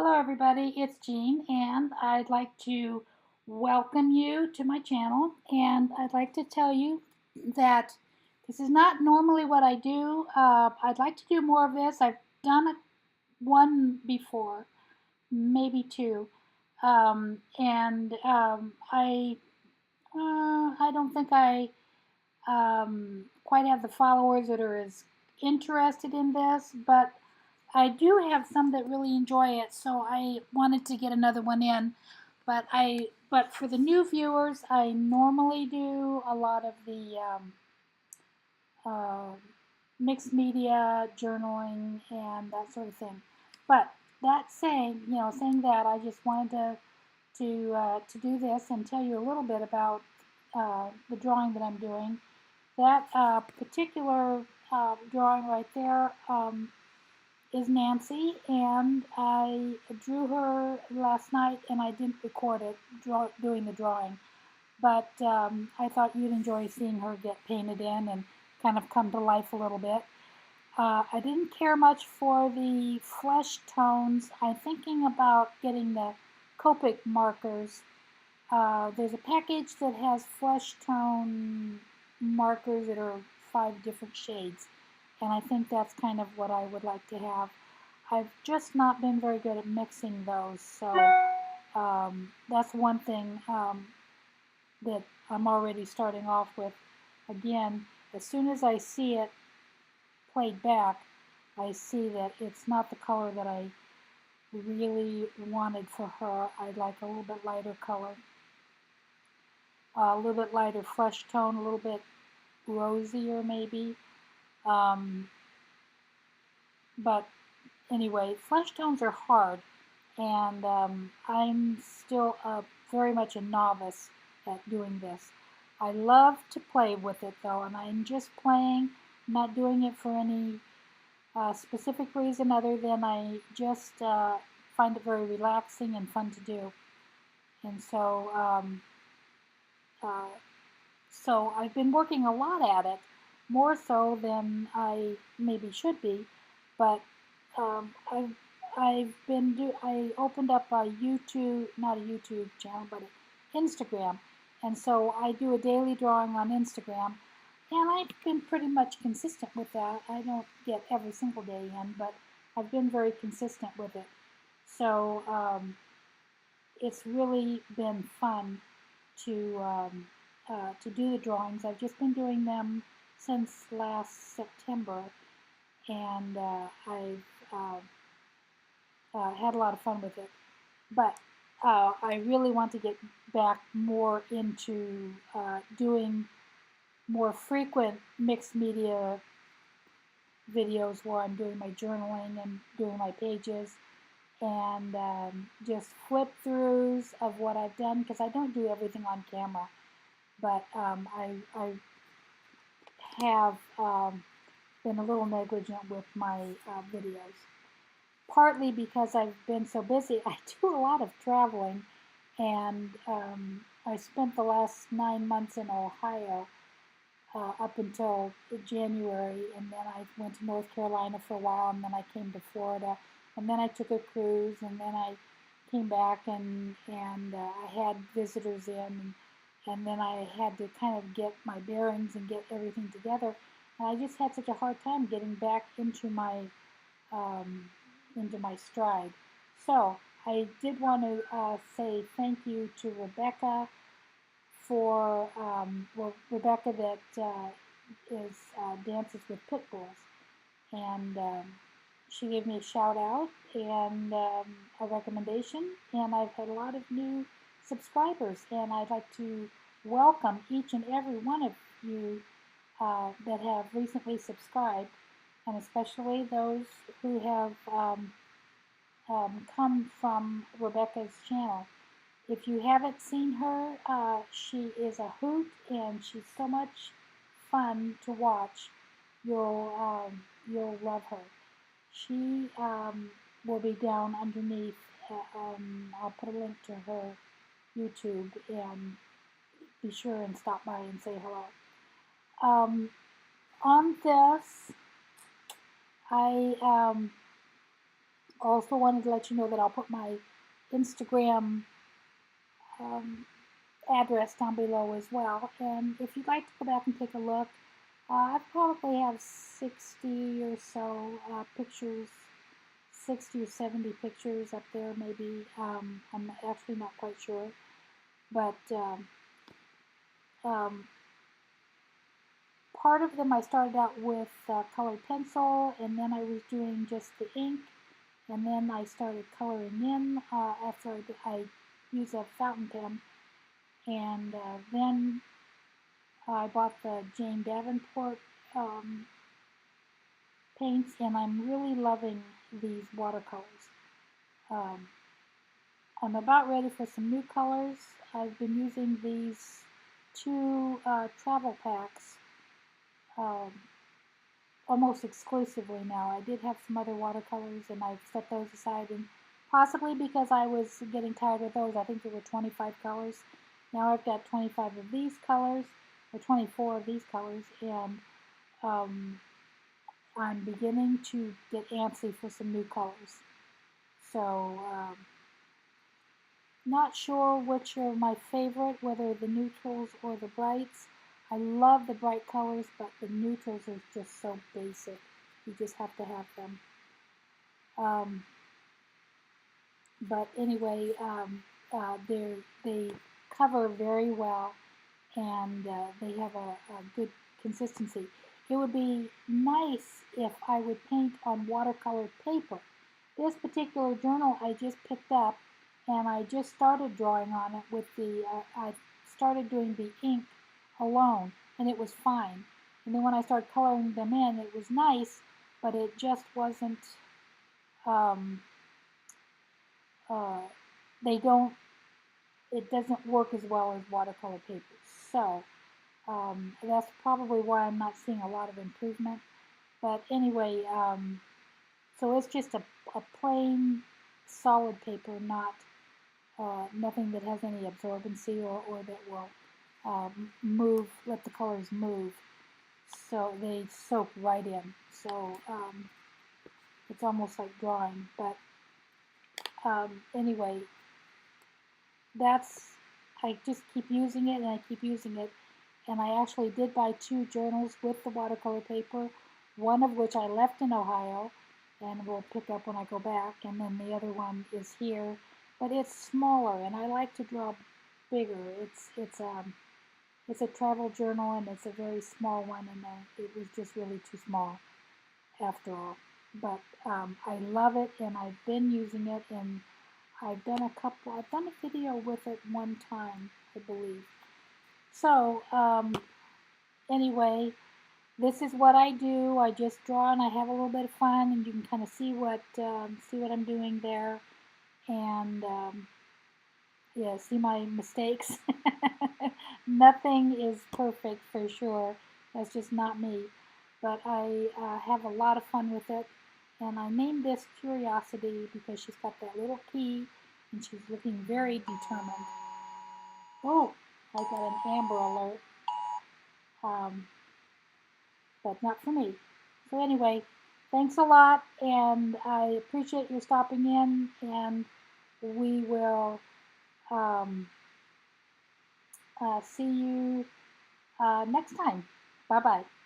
Hello everybody, it's Jean and I'd like to welcome you to my channel, and I'd like to tell you that this is not normally what I do. I'd like to do more of this. I've done one before, maybe two, I don't think I quite have the followers that are as interested in this, but I do have some that really enjoy it, so I wanted to get another one in. But for the new viewers, I normally do a lot of the uh, mixed media journaling and that sort of thing. But that saying, saying that, I just wanted to do this and tell you a little bit about the drawing that I'm doing. That particular drawing right there is Nancy, and I drew her last night, and I didn't record it doing the drawing. But I thought you'd enjoy seeing her get painted in and kind of come to life a little bit. I didn't care much for the flesh tones. I'm thinking about getting the Copic markers. There's a package that has flesh tone markers that are 5 different shades, and I think that's kind of what I would like to have. I've just not been very good at mixing those, so that's one thing that I'm already starting off with. Again, as soon as I see it played back, I see that it's not the color that I really wanted for her. I'd like a little bit lighter color, a little bit lighter flesh tone, a little bit rosier maybe. But anyway, flesh tones are hard, and I'm still very much a novice at doing this. I love to play with it though, and I'm just playing, not doing it for any specific reason other than I just find it very relaxing and fun to do. And uh, so I've been working a lot at it, more so than I maybe should be, but I opened up a YouTube, not a YouTube channel, but an Instagram, and so I do a daily drawing on Instagram, and I've been pretty much consistent with that. I don't get every single day in, but I've been very consistent with it. So it's really been fun to do the drawings. I've just been doing them since last September, and I've had a lot of fun with it. But I really want to get back more into doing more frequent mixed media videos where I'm doing my journaling and doing my pages, and just flip throughs of what I've done, because I don't do everything on camera, but I have been a little negligent with my videos. Partly because I've been so busy. I do a lot of traveling, and I spent the last 9 months in Ohio up until January, and then I went to North Carolina for a while, and then I came to Florida, and then I took a cruise, and then I came back, and I had visitors in, and then I had to kind of get my bearings and get everything together, and I just had such a hard time getting back um, into my stride. So I did want to say thank you to Rebecca for well, Rebecca that is dances with pit bulls, and she gave me a shout out and a recommendation, and I've had a lot of new subscribers, and I'd like to welcome each and every one of you that have recently subscribed, and especially those who have come from Rebecca's channel. If you haven't seen her, she is a hoot, and she's so much fun to watch. You'll love her. She will be down underneath. I'll put a link to her YouTube, and be sure and stop by and say hello. On this, I Also wanted to let you know that I'll put my Instagram um, address down below as well. And if you'd like to go back and take a look, I probably have 60 or so pictures, 60 or 70 pictures up there maybe. I'm actually not quite sure. But um, part of them I started out with colored pencil, and then I was doing just the ink, and then I started coloring in after I used a fountain pen, and then I bought the Jane Davenport um, paints, and I'm really loving these watercolors. Um, I'm about ready for some new colors. I've been using these two travel packs um, almost exclusively now. I did have some other watercolors, and I've set those aside, and possibly because I was getting tired of those. I think there were 25 colors. Now I've got 25 of these colors, or 24 of these colors, and um, I'm beginning to get antsy for some new colors. So, not sure which are my favorite, whether the neutrals or the brights. I love the bright colors, but the neutrals are just so basic. You just have to have them. Um, but anyway, they cover very well, and they have a good consistency. It would be nice if I would paint on watercolor paper. This particular journal I just picked up, and I just started drawing on it with I started doing the ink alone, and it was fine. And then when I started coloring them in, it was nice, but it just wasn't, um, uh, they don't, it doesn't work as well as watercolor paper. So that's probably why I'm not seeing a lot of improvement. But anyway, so it's just a plain solid paper, not nothing that has any absorbency or that will move, let the colors move. So they soak right in. So it's almost like drawing. But anyway, that's, I just keep using it and I keep using it. And I actually did buy two journals with the watercolor paper, one of which I left in Ohio and will pick up when I go back, and then the other one is here, but it's smaller, and I like to draw bigger. It's a travel journal, and it's a very small one, and it was just really too small after all. But I love it, and I've been using it, and I've done a video with it one time, I believe. So anyway, this is what I do. I just draw and I have a little bit of fun, and you can kind of see what I'm doing there, and yeah, see my mistakes. Nothing is perfect for sure. That's just not me. But I have a lot of fun with it, and I named this Curiosity because she's got that little key, and she's looking very determined. Oh, I got an Amber Alert. Um, but not for me. So anyway, thanks a lot, and I appreciate your stopping in, and we will see you next time. Bye-bye.